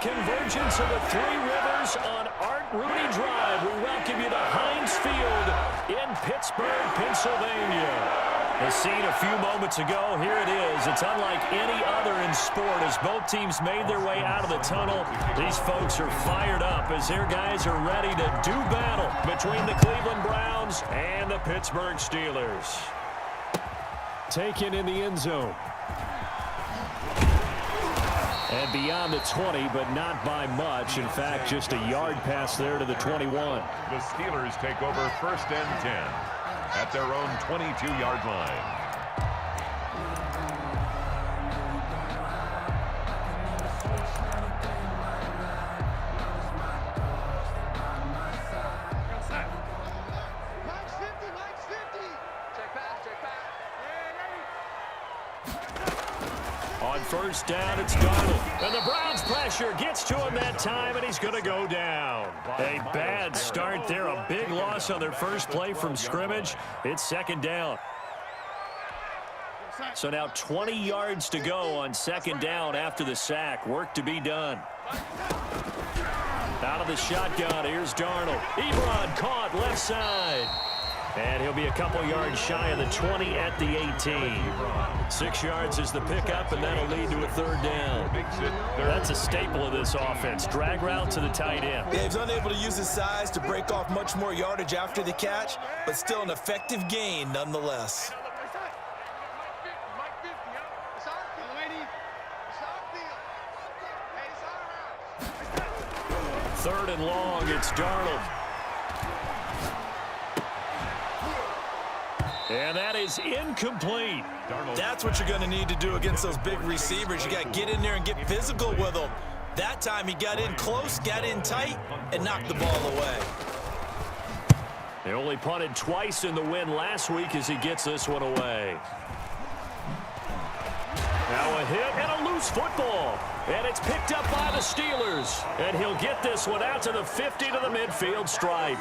convergence of the Three Rivers on Art Rooney Drive. We welcome you to Heinz Field in Pittsburgh, Pennsylvania. The scene a few moments ago, here it is. It's unlike any other in sport as both teams made their way out of the tunnel. These folks are fired up as their guys are ready to do battle between the Cleveland Browns and the Pittsburgh Steelers. Taken in the end zone. And beyond the 20, but not by much. In fact, just a yard pass there to the 21. The Steelers take over 1st and 10 at their own 22-yard line. On 1st down, it's Darnold. And the Browns pressure gets to him that time, and he's going to go down. A bad start there. A big loss on their first play from scrimmage. It's 2nd down. So now 20 yards to go on 2nd down after the sack. Work to be done. Out of the shotgun, here's Darnold. Ebron caught left side. And he'll be a couple yards shy of the 20 at the 18. 6 yards is the pickup, and that'll lead to a 3rd down. That's a staple of this offense. Drag route to the tight end. Yeah, he's unable to use his size to break off much more yardage after the catch, but still an effective gain nonetheless. 3rd and long, it's Darnold. And that is incomplete. That's what you're going to need to do against those big receivers. You got to get in there and get physical with them. That time he got in close, got in tight, and knocked the ball away. They only punted twice in the win last week as he gets this one away. Now a hit and a loose football. And it's picked up by the Steelers. And he'll get this one out to the 50 to the midfield stripe.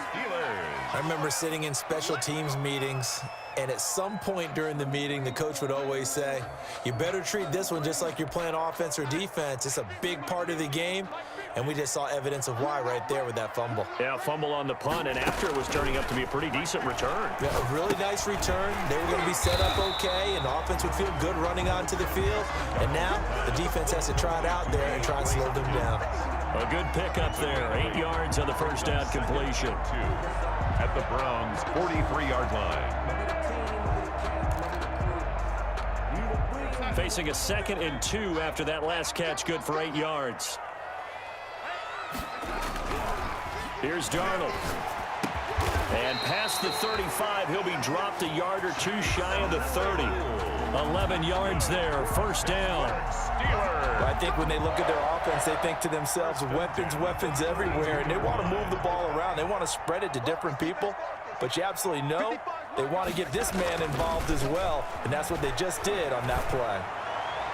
I remember sitting in special teams meetings, and at some point during the meeting, the coach would always say, you better treat this one just like you're playing offense or defense. It's a big part of the game, and we just saw evidence of why right there with that fumble. Yeah, fumble on the punt, and after it was turning up to be a pretty decent return. Yeah, a really nice return. They were going to be set up okay, and the offense would feel good running onto the field. And now the defense has to try it out there and try and slow them down. A good pickup there. 8 yards on the 1st down completion. At the Browns' 43-yard line. Facing a 2nd and 2 after that last catch, good for 8 yards. Here's Darnold. And past the 35, he'll be dropped a yard or two shy of the 30. 11 yards there, 1st down. Well, I think when they look at their offense, they think to themselves, weapons, weapons everywhere, and they want to move the ball around. They want to spread it to different people, but you absolutely know they want to get this man involved as well, and that's what they just did on that play.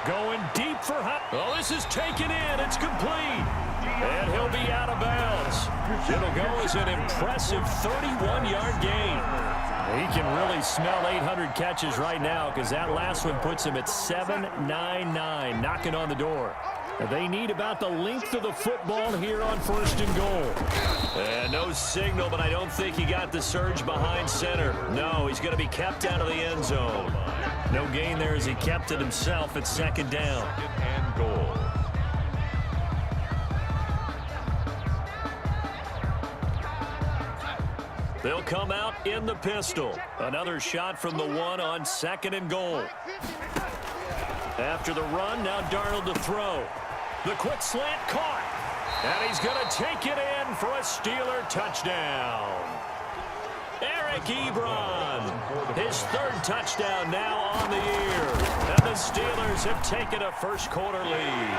Going deep for high. Oh, this is taken in. It's complete. And he'll be out of bounds. It'll go as an impressive 31-yard gain. He can really smell 800 catches right now because that last one puts him at 799, knocking on the door. They need about the length of the football here on 1st and goal. And no signal, but I don't think he got the surge behind center. No, he's going to be kept out of the end zone. No gain there as he kept it himself at 2nd down. And goal. They'll come out in the pistol. Another shot from the 1 on 2nd and goal. After the run, now Darnold to throw. The quick slant caught. And he's going to take it in for a Steeler touchdown. Eric Ebron, his 3rd touchdown now on the year. And the Steelers have taken a first-quarter lead.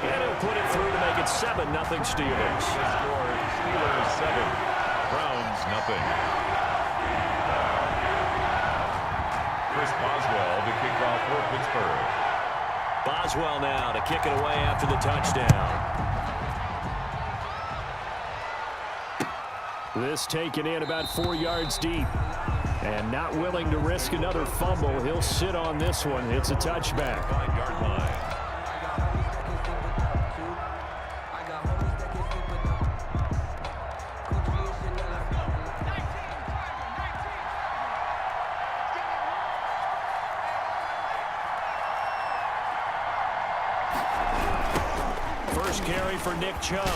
And he'll put it through to make it 7-0 Steelers. Steelers 7. Browns nothing. Chris Boswell to kick off for Pittsburgh. Boswell now to kick it away after the touchdown. This taken in about 4 yards deep. And not willing to risk another fumble. He'll sit on this one. It's a touchback. 5-yard line. first carry for Nick Chubb.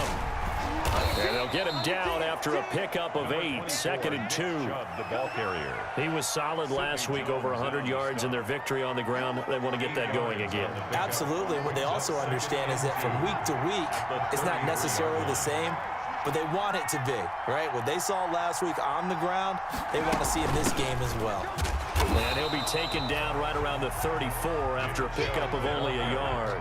And they'll get him down after a pickup of 8, 2nd and 2. The ball carrier. He was solid last week, over 100 yards in their victory on the ground. They want to get that going again. Absolutely. What they also understand is that from week to week, it's not necessarily the same, but they want it to be, right? What they saw last week on the ground, they want to see in this game as well. And he'll be taken down right around the 34 after a pickup of only a yard.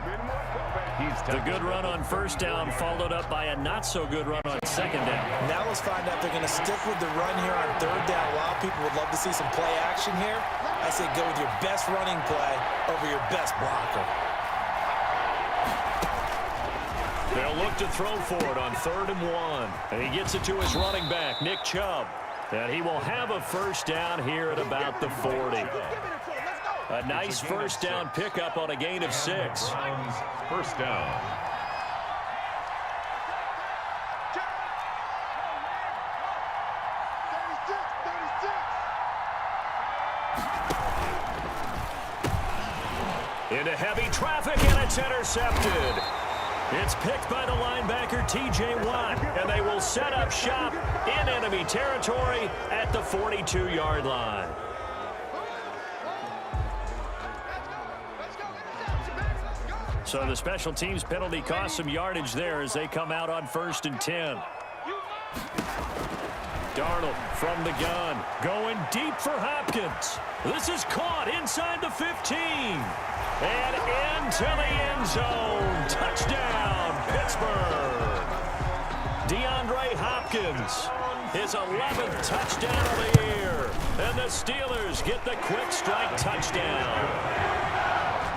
The good run on first down followed up by a not-so-good run on second down. Now let's find out if they're going to stick with the run here on third down. A lot of people would love to see some play action here. I say go with your best running play over your best blocker. They'll look to throw for it on 3rd and 1. And he gets it to his running back, Nick Chubb. And he will have a first down here at about the 40. A nice first down pickup on a gain of 6. First down. Into heavy traffic, and it's intercepted. It's picked by the linebacker, T.J. Watt, and they will set up shop in enemy territory at the 42-yard line. So the special teams penalty cost some yardage there as they come out on 1st and 10. Darnold from the gun, going deep for Hopkins. This is caught inside the 15. And into the end zone. Touchdown, Pittsburgh. DeAndre Hopkins, his 11th touchdown of the year. And the Steelers get the quick strike touchdown.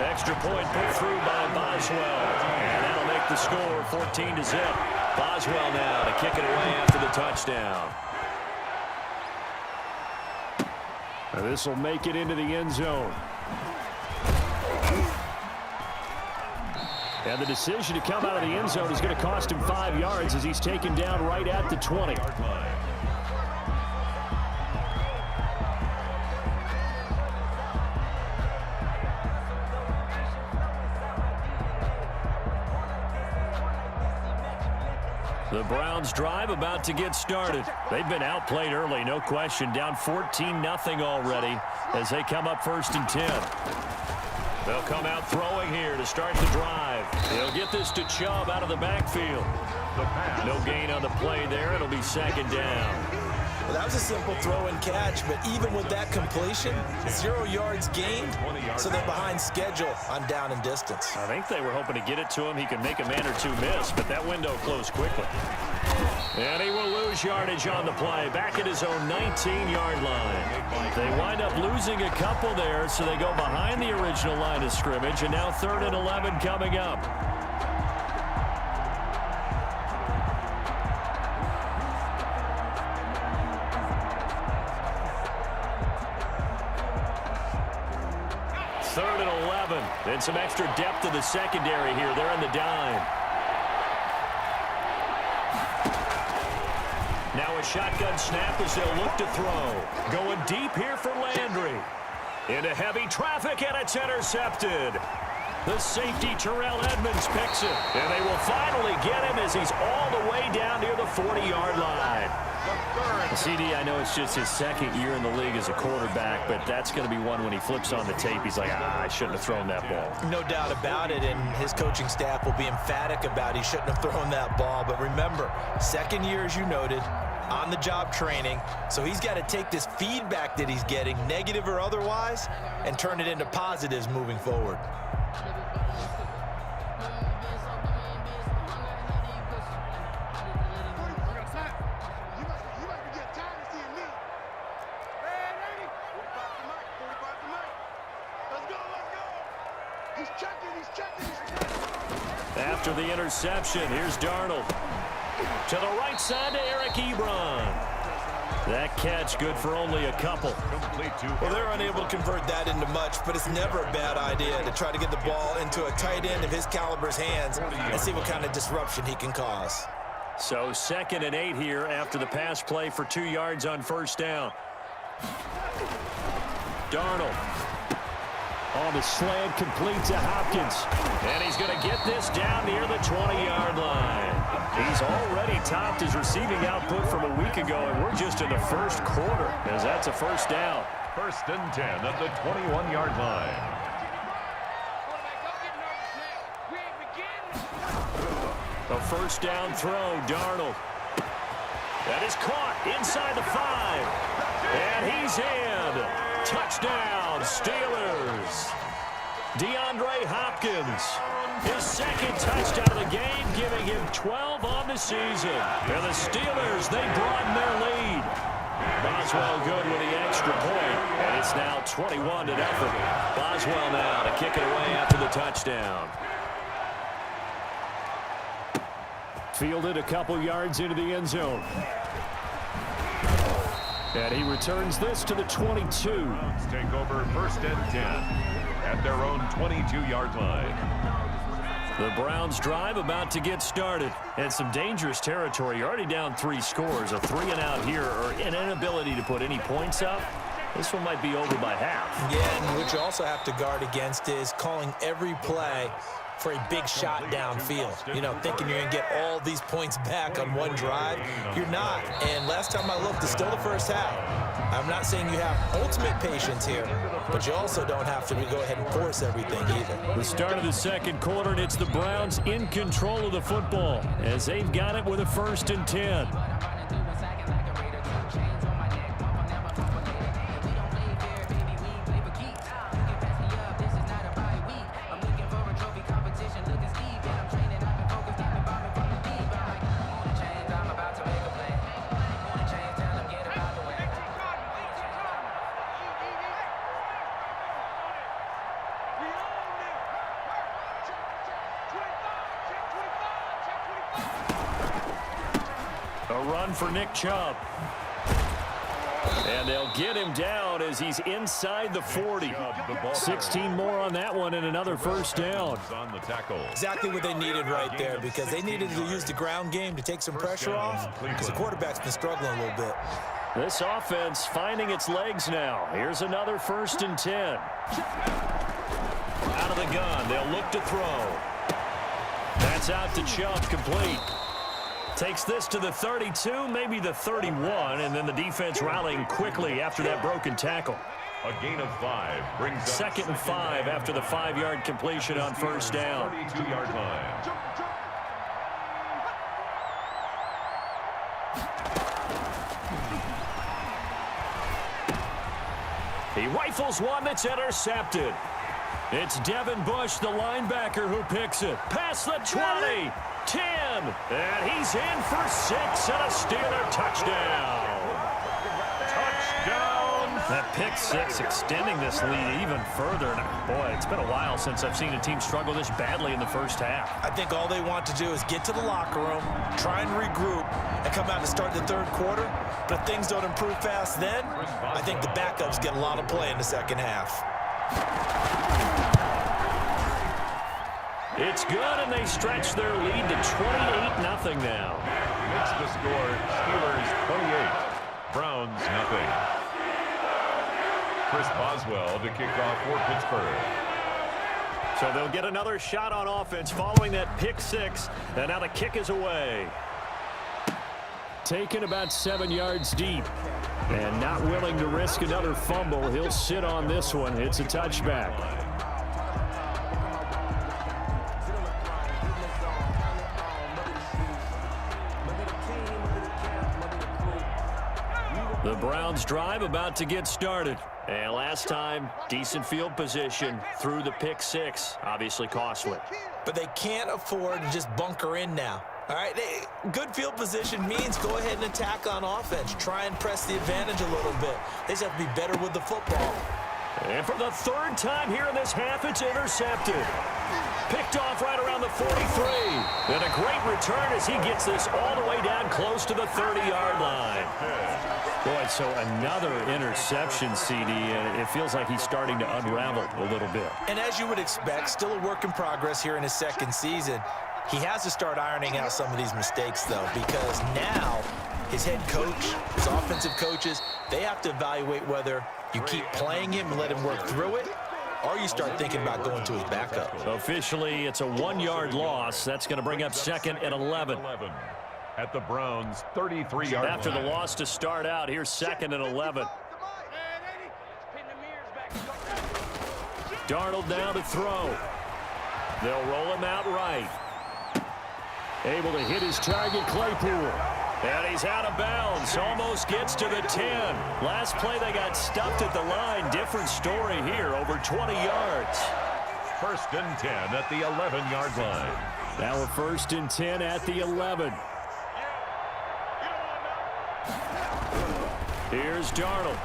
Extra point put through by Boswell. And that'll make the score 14-0. Boswell now to kick it away after the touchdown. And this will make it into the end zone. And the decision to come out of the end zone is going to cost him 5 yards as he's taken down right at the 20. The Browns drive about to get started. They've been outplayed early, no question. Down 14-0 already as they come up 1st and 10. They'll come out throwing here to start the drive. They'll get this to Chubb out of the backfield. No gain on the play there. It'll be 2nd down. Well, that was a simple throw and catch, but even with that completion, 0 yards gained, so they're behind schedule on down and distance. I think they were hoping to get it to him. He could make a man or two miss, but that window closed quickly. And he will lose yardage on the play, back at his own 19-yard line. They wind up losing a couple there, so they go behind the original line of scrimmage, and now 3rd and 11 coming up. And some extra depth to the secondary here. They're in the dime. Now a shotgun snap as they'll look to throw. Going deep here for Landry. Into heavy traffic, and it's intercepted. The safety, Terrell Edmonds, picks it. And they will finally get him as he's all the way down near the 40-yard line. CD, I know it's just his 2nd year in the league as a quarterback, but that's going to be one when he flips on the tape, he's like, I shouldn't have thrown that ball. No doubt about it, and his coaching staff will be emphatic about he shouldn't have thrown that ball. But remember, 2nd year, as you noted, on-the-job training, so he's got to take this feedback that he's getting, negative or otherwise, and turn it into positives moving forward. After the interception, here's Darnold. To the right side to Eric Ebron. That catch good for only a couple. Well, they're unable to convert that into much, but it's never a bad idea to try to get the ball into a tight end of his caliber's hands and see what kind of disruption he can cause. So 2nd and 8 here after the pass play for 2 yards on 1st down. Darnold. On the slant, complete to Hopkins. And he's going to get this down near the 20-yard line. He's already topped his receiving output from a week ago, and we're just in the first quarter, as that's a first down. 1st and 10 at the 21-yard line. A first down throw, Darnold. That is caught inside the 5. And he's in. Touchdown, Steelers. DeAndre Hopkins, his second touchdown of the game, giving him 12 on the season. And the Steelers, they broaden their lead. Boswell good with the extra point, and it's now 21-0. Boswell now to kick it away after the touchdown. Fielded a couple yards into the end zone. And he returns this to the 22. Browns take over 1st and 10 at their own 22-yard line. The Browns drive about to get started. And some dangerous territory. You're already down 3 scores. A 3-and-out here, or an inability to put any points up. This one might be over by half. Yeah, and what you also have to guard against is calling every play for a big shot downfield. You know, thinking you're going to get all these points back on one drive. You're not. And last time I looked, it's still the first half. I'm not saying you have ultimate patience here, but you also don't have to go ahead and force everything either. The start of the second quarter, and it's the Browns in control of the football as they've got it with a 1st and 10. A run for Nick Chubb. And they'll get him down as he's inside the 40. 16 more on that one and another first down. On the tackle. Exactly what they needed right there, because they needed to use the ground game to take some pressure off, because the quarterback's been struggling a little bit. This offense finding its legs now. Here's another 1st and 10. Out of the gun, they'll look to throw. That's out to Chubb, complete. Takes this to the 32, maybe the 31, and then the defense rallying quickly after that broken tackle. A gain of 5 brings up 2nd and 5 after the 5-yard completion on first down. 32-yard line. He rifles one that's intercepted. It's Devin Bush, the linebacker, who picks it. Past the 20, 10, and he's in for 6 and a Steeler touchdown. Touchdown! That pick 6 extending this lead even further. And boy, it's been a while since I've seen a team struggle this badly in the first half. I think all they want to do is get to the locker room, try and regroup, and come out to start the third quarter. But if things don't improve fast then, I think the backups get a lot of play in the second half. It's good, and they stretch their lead to 28-0 now. Makes the score Steelers 28, Browns nothing. Chris Boswell to kick off for Pittsburgh. So they'll get another shot on offense following that pick 6, and now the kick is away. Taken about 7 yards deep, and not willing to risk another fumble. He'll sit on this one. It's a touchback. The Browns drive about to get started. And last time, decent field position through the pick 6. Obviously costly. But they can't afford to just bunker in now. All right, good field position means go ahead and attack on offense. Try and press the advantage a little bit. They just have to be better with the football. And for the 3rd time here in this half, it's intercepted. Picked off right around the 43. And a great return as he gets this all the way down close to the 30-yard line. Boy, so another interception, CD, and it feels like he's starting to unravel a little bit. And as you would expect, still a work in progress here in his second season. He has to start ironing out some of these mistakes, though, because now his head coach, his offensive coaches, they have to evaluate whether you keep playing him and let him work through it, or you start thinking about going to his backup. Officially, it's a 1-yard loss. That's going to bring up 2nd and 11. At the Browns' 33-yard line. After the loss to start out, here's 2nd and 11. Darnold now to throw. They'll roll him out right. Able to hit his target, Claypool. And he's out of bounds. Almost gets to the 10. Last play, they got stuffed at the line. Different story here, over 20 yards. 1st and 10 at the 11-yard line. Now a 1st and 10 at the 11. Here's Darnold.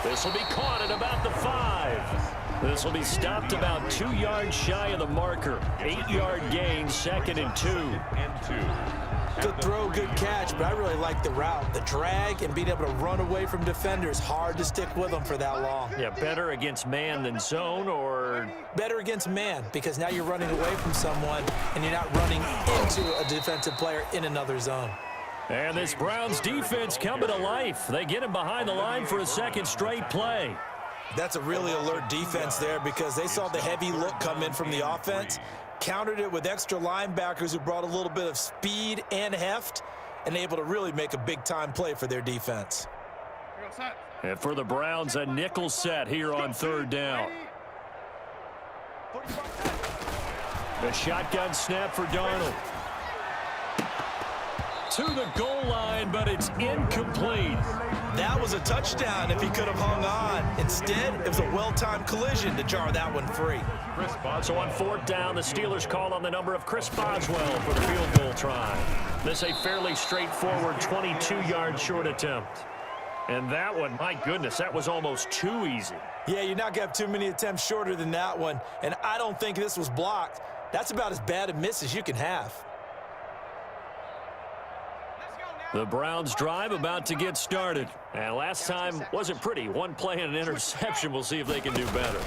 This will be caught at about the 5. This will be stopped about 2 yards shy of the marker. 8-yard gain, 2nd and 2. Good throw, good catch, but I really like the route. The drag and being able to run away from defenders, hard to stick with them for that long. Yeah, better against man than zone, or? Better against man, because now you're running away from someone and you're not running into a defensive player in another zone. And this Browns defense coming to life. They get him behind the line for a 2nd straight play. That's a really alert defense there because they saw the heavy look come in from the offense, countered it with extra linebackers who brought a little bit of speed and heft, and able to really make a big-time play for their defense. And for the Browns, a nickel set here on 3rd down. The shotgun snap for Darnold. To the goal line, but it's incomplete. That was a touchdown if he could have hung on. Instead, it was a well-timed collision to jar that one free. So on 4th down, the Steelers call on the number of Chris Boswell for the field goal try. This a fairly straightforward 22-yard short attempt. And that one, my goodness, that was almost too easy. Yeah, you're not going to have too many attempts shorter than that one. And I don't think this was blocked. That's about as bad a miss as you can have. The Browns drive about to get started. And last time wasn't pretty. One play and an interception. We'll see if they can do better.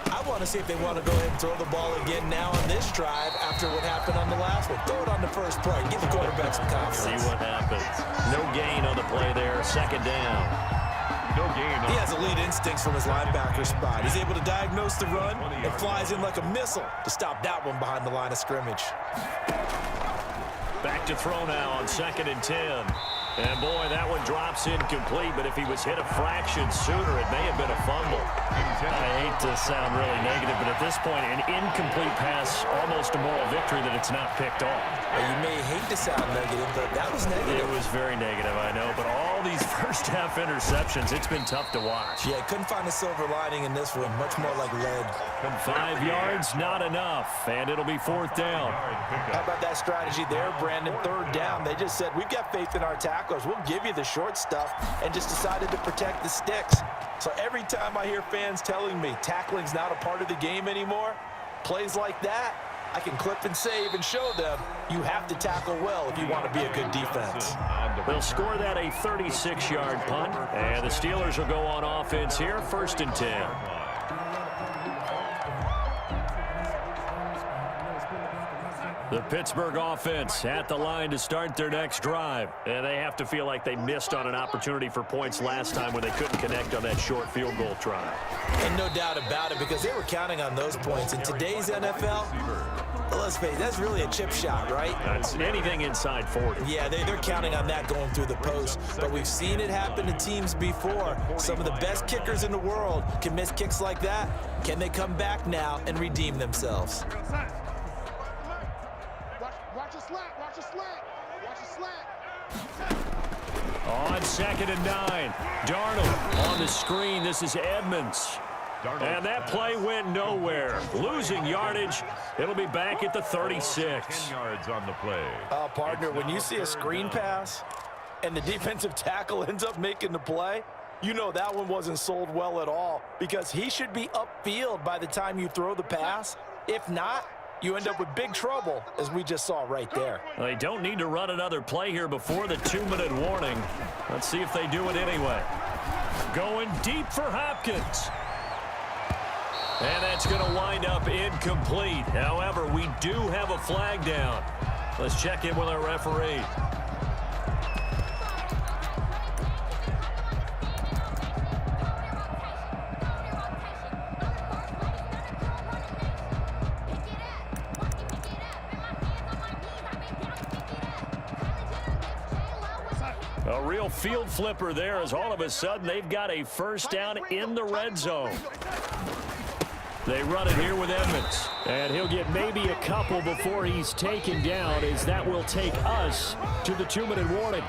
I want to see if they want to go ahead and throw the ball again now on this drive after what happened on the last one. Throw it on the first play. Give the quarterback some confidence. See what happens. No gain on the play there. 2nd down. No gain. He has elite instincts from his linebacker spot. He's able to diagnose the run and flies in like a missile to stop that one behind the line of scrimmage. Back to throw now on 2nd and 10. And boy, that one drops incomplete, but if he was hit a fraction sooner, it may have been a fumble. I hate to sound really negative, but at this point, an incomplete pass, almost a moral victory that it's not picked off. Well, you may hate to sound negative, but that was negative. It was very negative, I know, but all these first-half interceptions, it's been tough to watch. Yeah, couldn't find a silver lining in this one, much more like lead. 5 yards, not enough, and it'll be 4th down. How about that strategy there, Brandon? 3rd down, they just said, we've got faith in our tacklers. We'll give you the short stuff, and just decided to protect the sticks. So every time I hear fans telling me tackling's not a part of the game anymore, plays like that, I can clip and save and show them you have to tackle well if you want to be a good defense. They'll score that a 36-yard punt, and the Steelers will go on offense here, 1st and 10. The Pittsburgh offense at the line to start their next drive. And they have to feel like they missed on an opportunity for points last time when they couldn't connect on that short field goal try. And no doubt about it, because they were counting on those points. In today's NFL, let's face it, that's really a chip shot, right? That's anything inside 40. Yeah, they're counting on that going through the post. But we've seen it happen to teams before. Some of the best kickers in the world can miss kicks like that. Can they come back now and redeem themselves? On 2nd and 9, Darnold on the screen. This is Edmonds. And that play went nowhere. Losing yardage. It'll be back at the 36. 10 yards on the play. Partner, when you see a screen pass and the defensive tackle ends up making the play, you know that one wasn't sold well at all, because he should be upfield by the time you throw the pass. If not, you end up with big trouble, as we just saw right there. They don't need to run another play here before the 2-minute warning. Let's see if they do it anyway. Going deep for Hopkins. And that's going to wind up incomplete. However, we do have a flag down. Let's check in with our referee. A real field flipper there as all of a sudden they've got a first down in the red zone. They run it here with Edmonds. And he'll get maybe a couple before he's taken down, as that will take us to the 2-minute warning.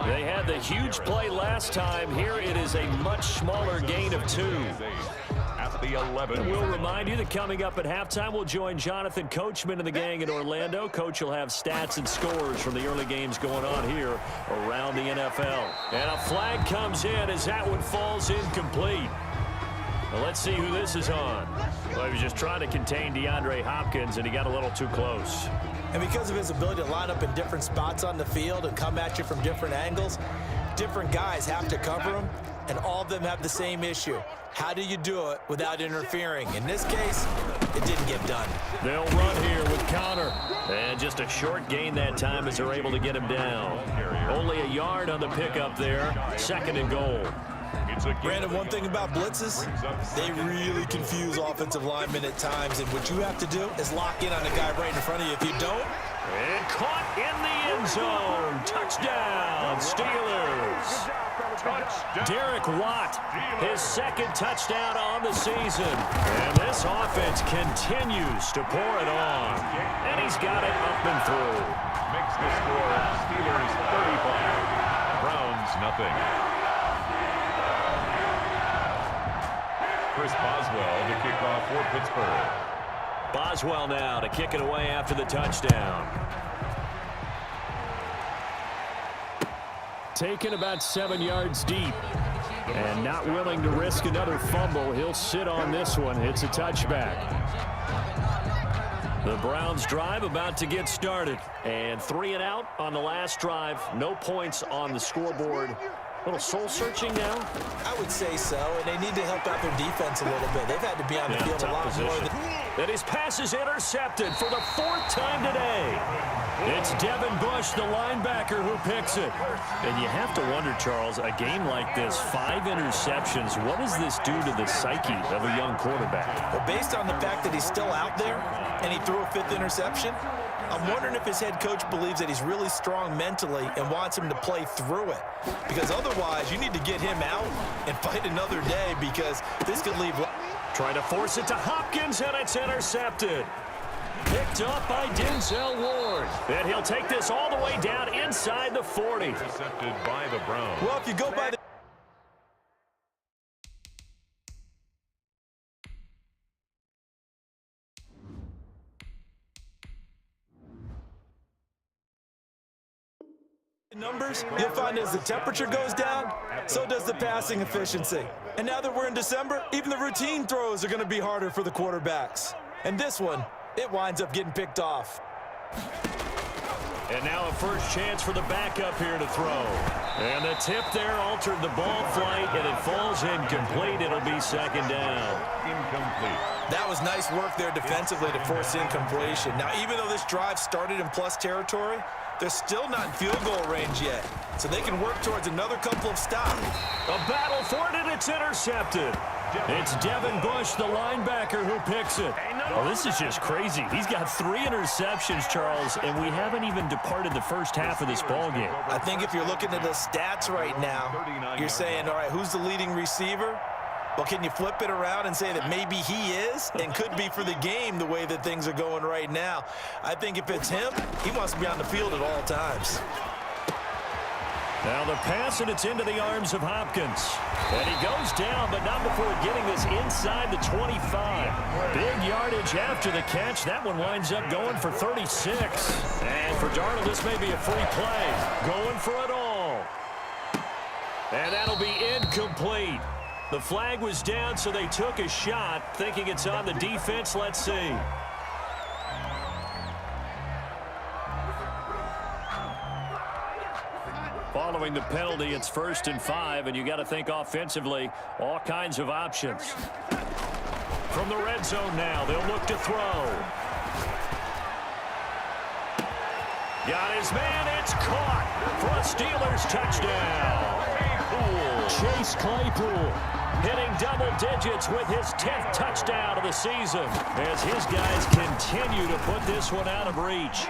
They had the huge play last time. Here it is a much smaller gain of 2. At the 11. And we'll remind you that coming up at halftime, we'll join Jonathan Coachman and the gang in Orlando. Coach will have stats and scores from the early games going on here around the NFL. And a flag comes in as that one falls incomplete. Well, let's see who this is on. Well, he was just trying to contain DeAndre Hopkins, and he got a little too close. And because of his ability to line up in different spots on the field and come at you from different angles, different guys have to cover him, and all of them have the same issue. How do you do it without interfering? In this case, it didn't get done. They'll run here with Connor. And just a short gain that time as they're able to get him down. Only a yard on the pickup there. 2nd and goal. Brandon, one thing about blitzes, they really confuse offensive linemen at times, and what you have to do is lock in on the guy right in front of you. If you don't... And caught in the end zone. Touchdown, Steelers. Derek Watt, his 2nd touchdown on the season. And this offense continues to pour it on. And he's got it up and through. Makes the score Steelers 35. Browns nothing. Chris Boswell to kick off for Pittsburgh. Boswell now to kick it away after the touchdown. Taken about 7 yards deep. And not willing to risk another fumble. He'll sit on this one. It's a touchback. The Browns drive about to get started. And 3 and out on the last drive. No points on the scoreboard. A little soul-searching now? I would say so, and they need to help out their defense a little bit. They've had to be on the field a lot more than... And his pass is intercepted for the 4th time today. It's Devin Bush, the linebacker, who picks it. And you have to wonder, Charles, a game like this, 5 interceptions, what does this do to the psyche of a young quarterback? Well, based on the fact that he's still out there and he threw a 5th interception, I'm wondering if his head coach believes that he's really strong mentally and wants him to play through it. Because otherwise, you need to get him out and fight another day, because this could leave... Trying to force it to Hopkins, and it's intercepted. Picked up by Denzel Ward. And he'll take this all the way down inside the 40. Intercepted by the Browns. Well, if you go by the... numbers, you'll find as the temperature goes down, so does the passing efficiency. And now that we're in December, even the routine throws are going to be harder for the quarterbacks. And this one, it winds up getting picked off. And now a first chance for the backup here to throw. And the tip there altered the ball flight, and it falls incomplete. It'll be 2nd down. Incomplete. That was nice work there defensively to force incompletion. Now, even though this drive started in plus territory, they're still not in field goal range yet, so they can work towards another couple of stops. A battle for it, and it's intercepted. It's Devin Bush, the linebacker, who picks it. Well, this is just crazy. He's got 3 interceptions, Charles, and we haven't even departed the first half of this ballgame. I think if you're looking at the stats right now, you're saying, all right, who's the leading receiver? Well, can you flip it around and say that maybe he is and could be for the game the way that things are going right now? I think if it's him, he wants to be on the field at all times. Now the pass, and it's into the arms of Hopkins. And he goes down, but not before getting this inside the 25. Big yardage after the catch. That one winds up going for 36. And for Darnold, this may be a free play. Going for it all. And that'll be incomplete. The flag was down, so they took a shot, thinking it's on the defense. Let's see. Following the penalty, it's 1st and 5, and you got to think offensively, all kinds of options. From the red zone now, they'll look to throw. Got his man, it's caught for a Steelers touchdown. Chase Claypool hitting double digits with his 10th touchdown of the season as his guys continue to put this one out of reach.